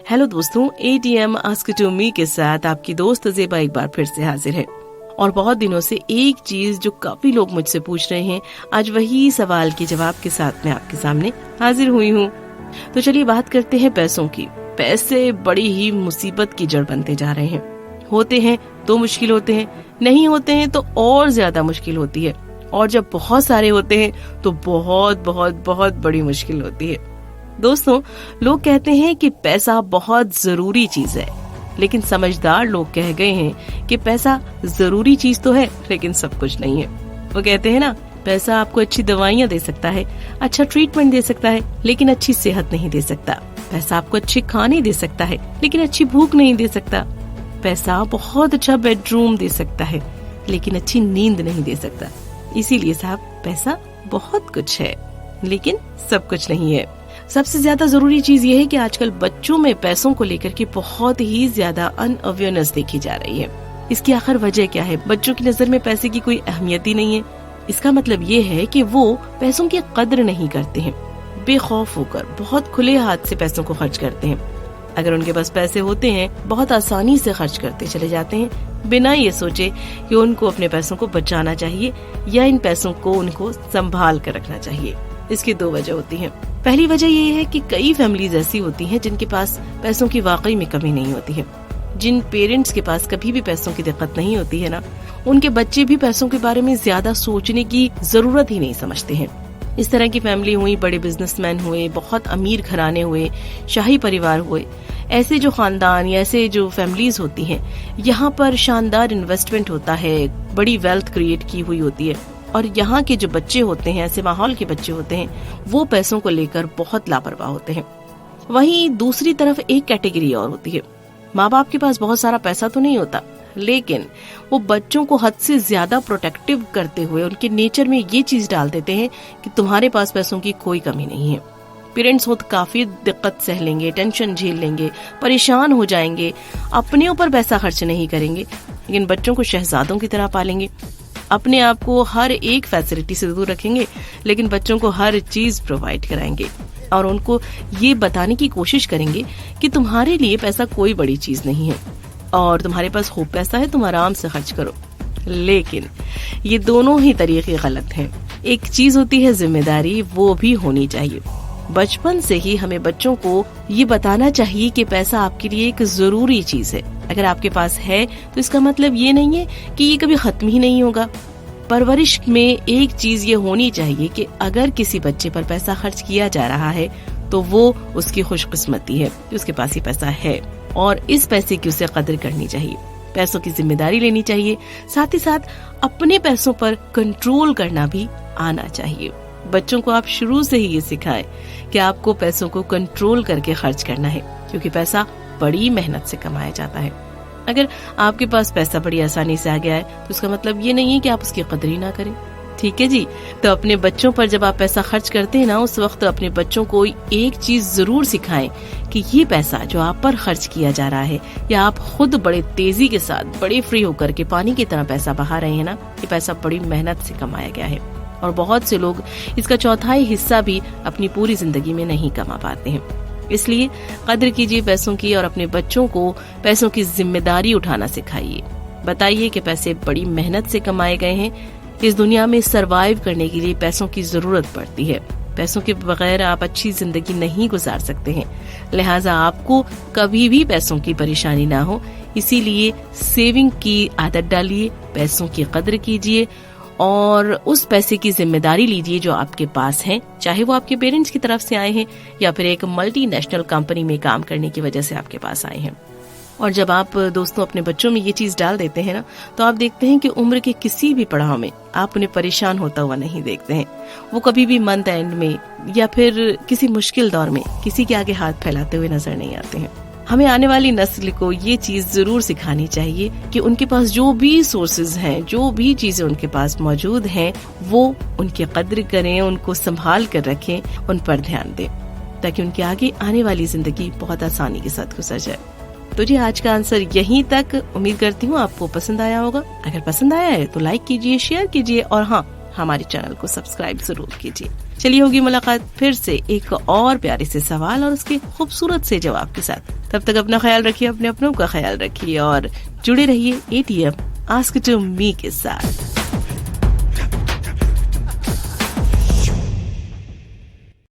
Hello दोस्तों, ATM ask to me के साथ आपकी दोस्त ज़ेबा एक बार फिर से हाजिर है। और बहुत दिनों से एक चीज जो काफी लोग मुझसे पूछ रहे हैं, आज वही सवाल के जवाब के साथ मैं आपके सामने हाजिर हुई हूँ। तो चलिए बात करते हैं पैसों की। पैसे बड़ी ही मुसीबत की जड़ बनते जा रहे हैं। होते हैं तो मुश्किल होते हैं, नहीं होते हैं तो और ज्यादा मुश्किल होती है, और जब बहुत सारे होते हैं तो बहुत बहुत बहुत बड़ी मुश्किल होती है। दोस्तों, लोग कहते हैं कि पैसा बहुत जरूरी चीज है, लेकिन समझदार लोग कह गए हैं कि पैसा जरूरी चीज तो है लेकिन सब कुछ नहीं है। वो कहते हैं ना, पैसा आपको अच्छी दवाइयाँ दे सकता है, अच्छा ट्रीटमेंट दे सकता है, लेकिन अच्छी सेहत नहीं दे सकता। पैसा आपको अच्छे खाने दे सकता है, लेकिन अच्छी भूख नहीं दे सकता। पैसा बहुत अच्छा बेडरूम दे सकता है, लेकिन अच्छी नींद नहीं दे सकता। इसीलिए साहब, पैसा बहुत कुछ है लेकिन सब कुछ नहीं है। सबसे ज्यादा जरूरी चीज ये है कि आजकल बच्चों में पैसों को लेकर के बहुत ही ज्यादा अनअवेयरनेस देखी जा रही है। इसकी आखिर वजह क्या है? बच्चों की नजर में पैसे की कोई अहमियत ही नहीं है। इसका मतलब ये है कि वो पैसों की कद्र नहीं करते हैं, बेखौफ होकर बहुत खुले हाथ से पैसों को खर्च करते हैं। अगर उनके पास पैसे होते हैं, बहुत आसानी से खर्च करते चले जाते हैं, बिना ये सोचे कि उनको अपने पैसों को बचाना चाहिए या इन पैसों को उनको संभाल कर रखना चाहिए। इसकी दो वजह होती हैं। पहली वजह ये है कि कई फैमिलीज ऐसी होती हैं जिनके पास पैसों की वाकई में कमी नहीं होती है। जिन पेरेंट्स के पास कभी भी पैसों की दिक्कत नहीं होती है ना, उनके बच्चे भी पैसों के बारे में ज्यादा सोचने की जरूरत ही नहीं समझते हैं। इस तरह की फैमिली हुई, बड़े बिजनेसमैन हुए, बहुत अमीर घराने हुए, शाही परिवार हुए, ऐसे जो खानदान या ऐसे जो फैमिलीज होती हैं, यहाँ पर शानदार इन्वेस्टमेंट होता है, बड़ी वेल्थ क्रिएट की हुई होती है। और यहाँ के जो बच्चे होते हैं, ऐसे माहौल के बच्चे होते हैं, वो पैसों को लेकर बहुत लापरवाह होते हैं। वहीं दूसरी तरफ एक कैटेगरी और होती है। माँ बाप के पास बहुत सारा पैसा तो नहीं होता, लेकिन वो बच्चों को हद से ज्यादा प्रोटेक्टिव करते हुए उनके नेचर में ये चीज डाल देते हैं कि तुम्हारे पास पैसों की कोई कमी नहीं है। पेरेंट्स खुद काफी दिक्कत सह लेंगे, टेंशन झेल लेंगे, परेशान हो जाएंगे, अपने ऊपर पैसा खर्च नहीं करेंगे, लेकिन बच्चों को शहजादों की तरह पालेंगे। अपने आप को हर एक फैसिलिटी से दूर रखेंगे, लेकिन बच्चों को हर चीज प्रोवाइड कराएंगे और उनको ये बताने की कोशिश करेंगे कि तुम्हारे लिए पैसा कोई बड़ी चीज नहीं है और तुम्हारे पास खूब पैसा है, तुम आराम से खर्च करो। लेकिन ये दोनों ही तरीके गलत हैं। एक चीज होती है जिम्मेदारी, वो भी होनी चाहिए। बचपन से ही हमें बच्चों को ये बताना चाहिए कि पैसा आपके लिए एक जरूरी चीज है। अगर आपके पास है तो इसका मतलब ये नहीं है कि ये कभी खत्म ही नहीं होगा। परवरिश में एक चीज ये होनी चाहिए कि अगर किसी बच्चे पर पैसा खर्च किया जा रहा है तो वो उसकी खुशकिस्मती है कि उसके पास ये पैसा है और इस पैसे की उसे कदर करनी चाहिए। पैसों की जिम्मेदारी लेनी चाहिए, साथ ही साथ अपने पैसों पर कंट्रोल करना भी आना चाहिए। बच्चों को आप शुरू से ही ये सिखाएं कि आपको पैसों को कंट्रोल करके खर्च करना है, क्योंकि पैसा बड़ी मेहनत से कमाया जाता है। अगर आपके पास पैसा बड़ी आसानी से आ गया है तो उसका मतलब ये नहीं है कि आप उसकी कदर ही ना करें। ठीक है जी, तो अपने बच्चों पर जब आप पैसा खर्च करते हैं ना, उस वक्त अपने बच्चों को एक चीज जरूर सिखाएं कि ये पैसा जो आप पर खर्च किया जा रहा है, या आप खुद बड़े तेजी के साथ बड़े फ्री होकर के पानी की तरह पैसा बहा रहे हैं ना, ये पैसा बड़ी मेहनत से कमाया गया है और बहुत से लोग इसका चौथाई हिस्सा भी अपनी पूरी जिंदगी में नहीं कमा पाते हैं। इसलिए कदर कीजिए पैसों की और अपने बच्चों को पैसों की जिम्मेदारी उठाना सिखाइए। बताइए कि पैसे बड़ी मेहनत से कमाए गए हैं। इस दुनिया में सरवाइव करने के लिए पैसों की जरूरत पड़ती है। पैसों के बगैर आप अच्छी जिंदगी नहीं गुजार सकते हैं, लिहाजा आपको कभी भी पैसों की परेशानी ना हो, इसीलिए सेविंग की आदत डालिए, पैसों की कदर कीजिए और उस पैसे की जिम्मेदारी लीजिए जो आपके पास है, चाहे वो आपके पेरेंट्स की तरफ से आए हैं या फिर एक मल्टीनेशनल कंपनी में काम करने की वजह से आपके पास आए हैं। और जब आप दोस्तों अपने बच्चों में ये चीज डाल देते हैं ना, तो आप देखते हैं कि उम्र के किसी भी पड़ाव में आप उन्हें परेशान होता हुआ नहीं देखते हैं। वो कभी भी मंथ एंड में या फिर किसी मुश्किल दौर में किसी के आगे हाथ फैलाते हुए नजर नहीं आते हैं। हमें आने वाली नस्ल को ये चीज जरूर सिखानी चाहिए कि उनके पास जो भी सोर्सेज हैं, जो भी चीजें उनके पास मौजूद हैं, वो उनकी कद्र करें, उनको संभाल कर रखें, उन पर ध्यान दें, ताकि उनके आगे आने वाली जिंदगी बहुत आसानी के साथ गुजर जाए। तो जी, आज का आंसर यहीं तक। उम्मीद करती हूँ आपको पसंद आया होगा। अगर पसंद आया है तो लाइक कीजिए, शेयर कीजिए और हाँ, हमारे चैनल को सब्सक्राइब जरूर कीजिए। चलिए होगी मुलाकात फिर से एक और प्यारे से सवाल और उसके खूबसूरत से जवाब के साथ। तब तक अपना ख्याल रखिए, अपने अपनों का ख्याल रखिए और जुड़े रहिए ATM आस्क टू मी के साथ।